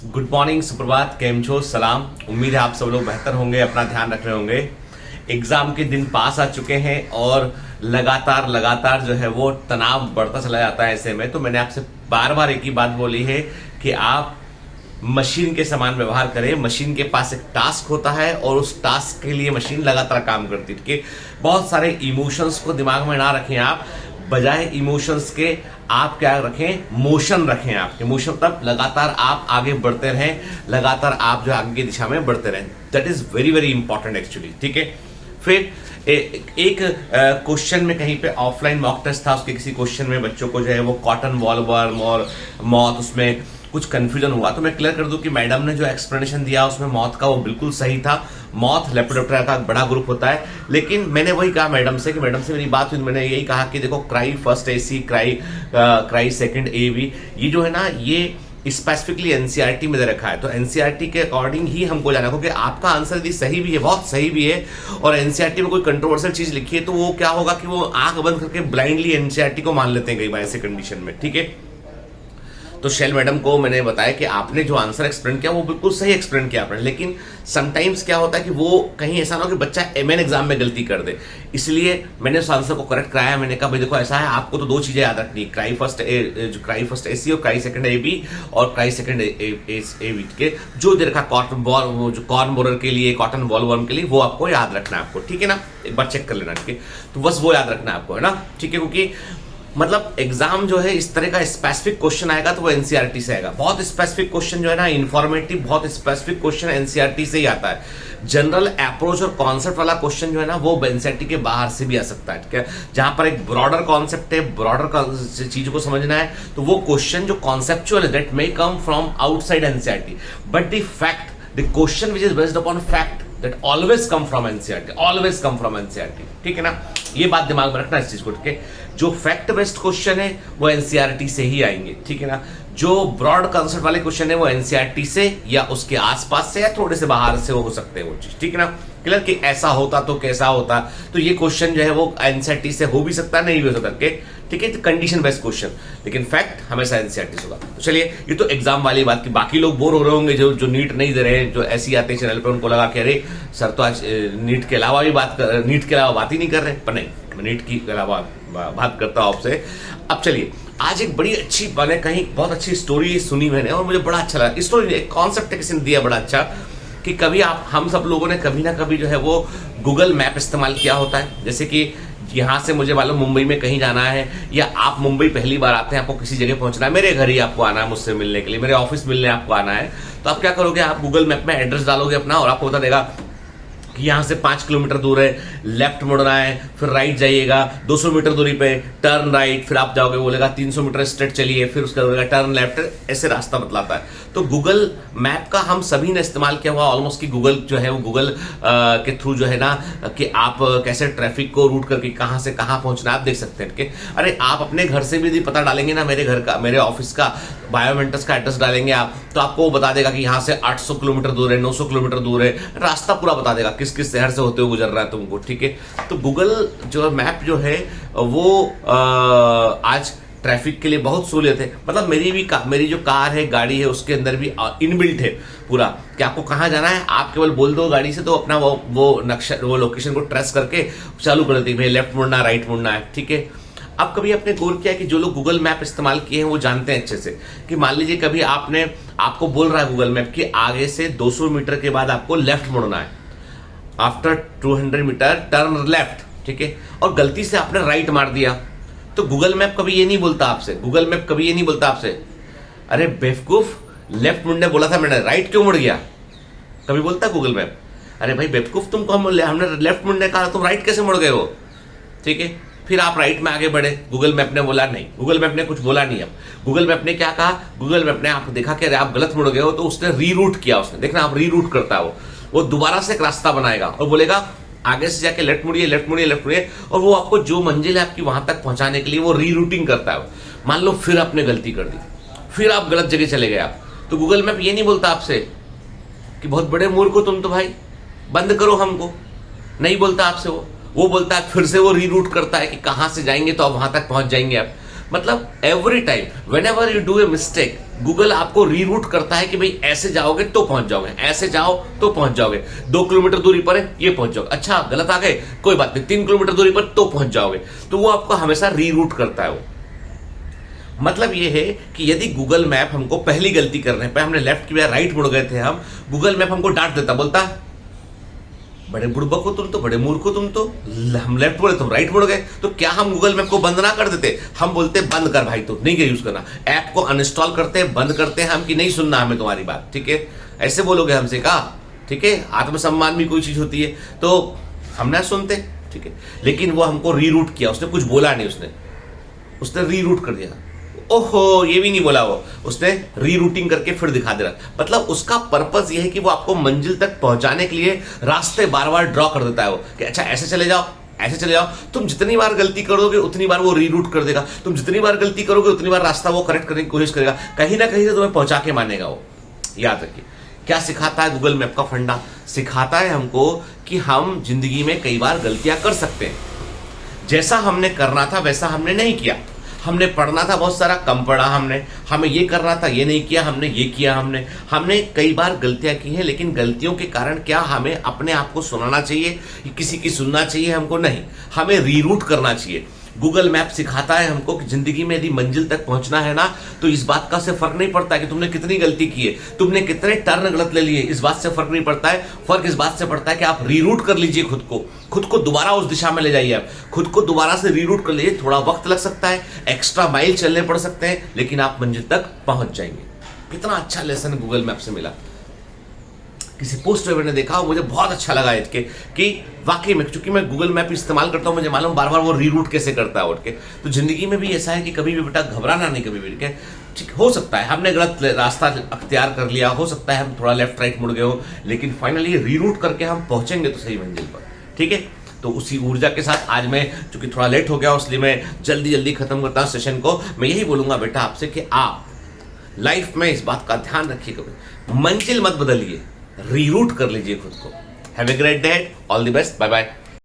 Good morning, सुप्रभात, केम छो, सलाम। उम्मीद है आप सब लोग बेहतर होंगे, अपना ध्यान रख रहे होंगे। एग्जाम के दिन पास आ चुके हैं और लगातार जो है वो तनाव बढ़ता चला जाता है। ऐसे में तो मैंने आपसे बार बार एक ही बात बोली है कि आप मशीन के समान व्यवहार करें। मशीन के पास एक टास्क होता है और उस टास्क के लिए मशीन लगातार काम करती है। ठीक है, बहुत सारे इमोशंस को दिमाग में ना रखें आप, बजाय इमोशंस के आप क्या रखें, मोशन रखें। आपके मोशन तब लगातार आप आगे बढ़ते रहें, लगातार आप जो आगे की दिशा में बढ़ते रहें। That is very very important actually. ठीक है, फिर एक क्वेश्चन में कहीं पे ऑफलाइन मॉक टेस्ट था, उसके किसी क्वेश्चन में बच्चों को जो है वो कॉटन वॉलवर्म और मॉथ, उसमें कुछ कंफ्यूजन हुआ। तो मैं क्लियर कर दूं कि मैडम ने जो एक्सप्लेनेशन दिया उसमें मॉथ का वो बिल्कुल सही था। मॉथ लेपिडोप्टेरा का बड़ा ग्रुप होता है, लेकिन मैंने वही कहा मैडम से कि मैडम से मेरी बात हुई, मैंने यही कहा कि देखो cry first AC, cry second AV, ये जो है ना ये स्पेसिफिकली एनसीईआरटी में दे रखा है। तो एनसीईआरटी के अकॉर्डिंग ही हमको जाना, क्योंकि आपका आंसर यदि सही भी है, बहुत सही भी है, और एनसीईआरटी में कोई कंट्रोवर्शियल चीज लिखी है तो वो क्या होगा कि वो आंख बंद करके ब्लाइंडली एनसीईआरटी को मान लेते हैं कई बार ऐसे कंडीशन में। ठीक है, तो शैल मैडम को मैंने बताया कि आपने जो आंसर एक्सप्लेन किया वो बिल्कुल सही एक्सप्लेन किया आपने, लेकिन समटाइम्स क्या होता है कि वो कहीं ऐसा ना हो कि बच्चा मेन एग्जाम में गलती कर दे, इसलिए मैंने उस आंसर को करेक्ट कराया। मैंने कहा भाई देखो ऐसा है, आपको तो दो चीजें याद रखनी है, क्राई फर्स्ट एसी और क्राई सेकंड एबी और क्राई सेकंड एबी के जो दे रखा कॉटन बॉल, जो कॉर्न बोरर के लिए, कॉटन बॉलवर्म के लिए, वो आपको याद रखना है आपको। ठीक है ना, एक बार चेक कर लेना। ठीक है, तो बस वो याद रखना है आपको, है ना। ठीक है, क्योंकि मतलब एग्जाम जो है इस तरह का स्पेसिफिक क्वेश्चन आएगा तो वो एनसीईआरटी से आएगा। बहुत स्पेसिफिक क्वेश्चन जो है ना, इंफॉर्मेटिव बहुत स्पेसिफिक क्वेश्चन एनसीईआरटी से ही आता है। जनरल अप्रोच और कॉन्सेप्ट वाला क्वेश्चन जो है ना वो एनसीईआरटी के बाहर से भी आ सकता है। ठीक है, जहां पर एक ब्रॉडर कॉन्सेप्ट है, ब्रॉडर चीज को समझना है, तो वो क्वेश्चन जो कॉन्सेप्चुअल है that may come from outside NCERT, but the fact, the question which is based upon fact that always come from NCERT, always come from NCERT। ठीक है ना, ये बात दिमाग में रखना इस चीज को। ठीक है, जो फैक्ट बेस्ड क्वेश्चन है वो एनसीईआरटी से ही आएंगे। ठीक है ना, जो ब्रॉड कॉन्सेप्ट वाले क्वेश्चन है वो एनसीईआरटी से या उसके आसपास से या थोड़े से बाहर से हो सकते हैं वो चीज। ठीक है ना, क्लियर कि ऐसा होता तो कैसा होता, तो ये क्वेश्चन जो है वो एनसीईआरटी से हो भी सकता है, नहीं भी हो सकता। ठीक है, कंडीशन बेस्ड क्वेश्चन, लेकिन फैक्ट हमेशा एनसीईआरटी से होगा। तो चलिए, ये तो एग्जाम वाली बात की। बाकी लोग बोर हो रहे होंगे जो नीट नहीं दे रहे हैं, जो ऐसे ही आते हैं चैनल पे, उनको लगा कि अरे सर तो आज नीट के अलावा भी नीट के अलावा बात ही नहीं कर रहे, पर नहीं, मैं नीट की अलावा बात करता हूं आपसे। अब चलिए, आज एक बड़ी अच्छी, मैंने कहीं बहुत अच्छी स्टोरी सुनी मैंने और मुझे बड़ा अच्छा लगा। स्टोरी एक कॉन्सेप्ट किसी ने दिया बड़ा अच्छा, कि कभी हम सब लोगों ने कभी ना कभी जो है वो गूगल मैप इस्तेमाल किया होता है। जैसे कि यहां से मुझे मालूम मुंबई में कहीं जाना है, या आप मुंबई पहली बार आते हैं, आपको किसी जगह पहुंचना है, मेरे घर ही आपको आना है मुझसे मिलने के लिए, मेरे ऑफिस मिलने आपको आना है, तो आप क्या करोगे, आप गूगल मैप में एड्रेस डालोगे अपना और आपको बता देगा कि यहां से 5 किलोमीटर दूर है, लेफ्ट मुड़ना है, फिर राइट जाइएगा, 200 मीटर दूरी पे टर्न राइट, फिर आप जाओगे, बोलेगा 300 मीटर स्ट्रेट चलिए, फिर उसका बोलेगा टर्न लेफ्ट, ऐसे रास्ता बतलाता है। तो गूगल मैप का हम सभी ने इस्तेमाल किया हुआ ऑलमोस्ट, कि गूगल जो है वो गूगल के थ्रू जो है ना कि आप कैसे ट्रैफिक को रूट करके कहां से कहां पहुंचना आप देख सकते हैं। अरे आप अपने घर से भी यदि पता डालेंगे ना, मेरे घर का, मेरे ऑफिस का, बायोमेंटस का एड्रेस डालेंगे आप, तो आपको वो बता देगा कि यहाँ से 800 किलोमीटर दूर है, 900 किलोमीटर दूर है, रास्ता पूरा बता देगा किस किस शहर से होते हुए गुजर रहा है तुमको। ठीक है, तो गूगल जो मैप जो है वो आज ट्रैफिक के लिए बहुत सहूलियत है। मतलब मेरी जो कार है, गाड़ी है, उसके अंदर भी इनबिल्ट है पूरा कि आपको कहां जाना है, आप केवल बोल दो गाड़ी से, तो अपना वो नक्शा, वो लोकेशन को ट्रेस करके चालू कर देती है, भाई लेफ्ट मुड़ना, राइट मुड़ना है। ठीक है, अब कभी आपने गौर किया कि जो लोग गूगल मैप इस्तेमाल किए हैं वो जानते हैं अच्छे से कि मान लीजिए कभी आपको बोल रहा है गूगल मैप कि आगे से 200 मीटर के बाद आपको लेफ्ट मुड़ना है, आफ्टर 200 मीटर टर्न लेफ्ट। ठीक है, और गलती से आपने राइट मार दिया, तो गूगल मैप कभी ये नहीं बोलता आपसे, गूगल मैप कभी ये नहीं बोलता आपसे अरे बेवकूफ, लेफ्ट मुड़ने बोला था मैंने, राइट क्यों मुड़ गया? कभी बोलता गूगल मैप अरे भाई बेवकूफ, तुमको हमने लेफ्ट मुड़ने कहा, तुम राइट कैसे मुड़ गए हो? ठीक है, फिर आप राइट में आगे बढ़े, गूगल मैप ने बोला नहीं, गूगल मैप ने कुछ बोला नहीं। अब गूगल मैप ने क्या कहा, गूगल मैप ने आपको देखा कि अरे आप गलत मुड़ गए हो, तो उसने रीरूट किया, उसने देखना आप रीरूट करता है वो दोबारा से एक रास्ता बनाएगा और बोलेगा आगे से जाके लेफ्ट मुड़िए, लेफ्ट मुड़िए, लेफ्ट मुड़िए, और वो आपको जो मंजिल है आपकी वहां तक पहुंचाने के लिए वो रीरूटिंग करता है। मान लो फिर आपने गलती कर दी, फिर आप गलत जगह चले गए आप, तो गूगल मैप ये नहीं बोलता आपसे कि बहुत बड़े मूर्ख हो तुम तो भाई, बंद करो हमको, नहीं बोलता आपसे वो बोलता है, फिर से वो रीरूट करता है कि कहां से जाएंगे तो आप वहां तक पहुंच जाएंगे आप। मतलब every time whenever you do a mistake, Google आपको रीरूट करता है कि भाई ऐसे जाओगे तो पहुंच जाओगे, ऐसे जाओ तो पहुंच जाओगे, 2 किलोमीटर दूरी पर है ये पहुंच जाओगे, अच्छा गलत आ गए कोई बात नहीं, 3 किलोमीटर दूरी पर तो पहुंच जाओगे। तो वो आपको हमेशा रीरूट करता है। वो मतलब ये है कि यदि गूगल मैप हमको पहली गलती करने पे हमने लेफ्ट की बजाय राइट मुड़ गए थे, हम गूगल मैप हमको डांट देता, बोलता बड़े बुड़बक हो तुम तो, बड़े मूर्ख हो तुम तो, हम लेफ्ट मुड़े तुम राइट मुड़ गए। तो क्या हम गूगल मैप को बंद ना कर देते? हम बोलते बंद कर भाई, तो नहीं यूज करना, ऐप को अनइंस्टॉल करते हैं, बंद करते हैं हम कि नहीं सुनना हमें तुम्हारी बात, ठीक है। ऐसे बोलोगे हमसे का, ठीक है। आत्मसम्मान भी कोई चीज होती है, तो हम ना सुनते, ठीक है। लेकिन वो हमको रीरूट किया, उसने कुछ बोला नहीं, उसने रीरूट कर दिया। ओहो, ये भी नहीं बोला वो, उसने रीरूटिंग करके फिर दिखा दे रहा। मतलब उसका पर्पस ये है कि वो आपको मंजिल तक पहुंचाने के लिए रास्ते बार बार ड्रॉ कर देता है वो, कि अच्छा ऐसे चले जाओ, ऐसे चले जाओ। तुम जितनी बार गलती करोगे उतनी बार वो रीरूट कर देगा, तुम जितनी बार गलती करोगे उतनी बार रास्ता वो करेक्ट करने की कोशिश करेगा, कहीं ना कहीं से तुम्हें पहुंचा के मानेगा वो। याद रखिए, क्या सिखाता है गूगल मैप का फंडा? सिखाता है हमको कि हम जिंदगी में कई बार गलतियां कर सकते हैं, जैसा हमने करना था वैसा हमने नहीं किया, हमने पढ़ना था बहुत सारा कम पढ़ा, हमने हमें ये करना था ये नहीं किया, हमने ये किया, हमने कई बार गलतियां की हैं। लेकिन गलतियों के कारण क्या हमें अपने आप को सुनाना चाहिए, किसी की सुनना चाहिए? हमको नहीं, हमें रीरूट करना चाहिए। गूगल मैप सिखाता है हमको कि जिंदगी में यदि मंजिल तक पहुंचना है ना, तो इस बात का से फर्क नहीं पड़ता कि तुमने कितनी गलती की है, तुमने कितने टर्न गलत ले लिए, इस बात से फर्क नहीं पड़ता है। फर्क इस बात से पड़ता है कि आप रीरूट कर लीजिए खुद को दोबारा उस दिशा में ले जाइए, आप खुद को दोबारा से रीरूट कर लीजिए। थोड़ा वक्त लग सकता है, एक्स्ट्रा माइल चलने पड़ सकते हैं, लेकिन आप मंजिल तक पहुंच जाएंगे। कितना अच्छा लेसन गूगल मैप से मिला। किसी पोस्ट ने देखा, मुझे बहुत अच्छा लगा इसके कि वाकई में, चूंकि मैं गूगल मैप इस्तेमाल करता हूं, मुझे मालूम बार बार वो रीरूट कैसे करता है उठ के। तो जिंदगी में भी ऐसा है कि कभी भी बेटा घबराना नहीं, कभी भी, ठीक है। ठीक हो सकता है हमने गलत रास्ता अख्तियार कर लिया, हो सकता है हम थोड़ा लेफ्ट राइट मुड़ गए हो, लेकिन फाइनली रीरूट करके हम पहुंचेंगे तो सही मंजिल पर, ठीक है। तो उसी ऊर्जा के साथ आज मैं, चूंकि थोड़ा लेट हो गया इसलिए मैं जल्दी खत्म करता हूं सेशन को। मैं यही बोलूंगा बेटा आपसे कि आप लाइफ में इस बात का ध्यान रखिए, कभी मंजिल मत बदलिए, रीरूट कर लीजिए खुद को। Have a great day, all the best, bye bye.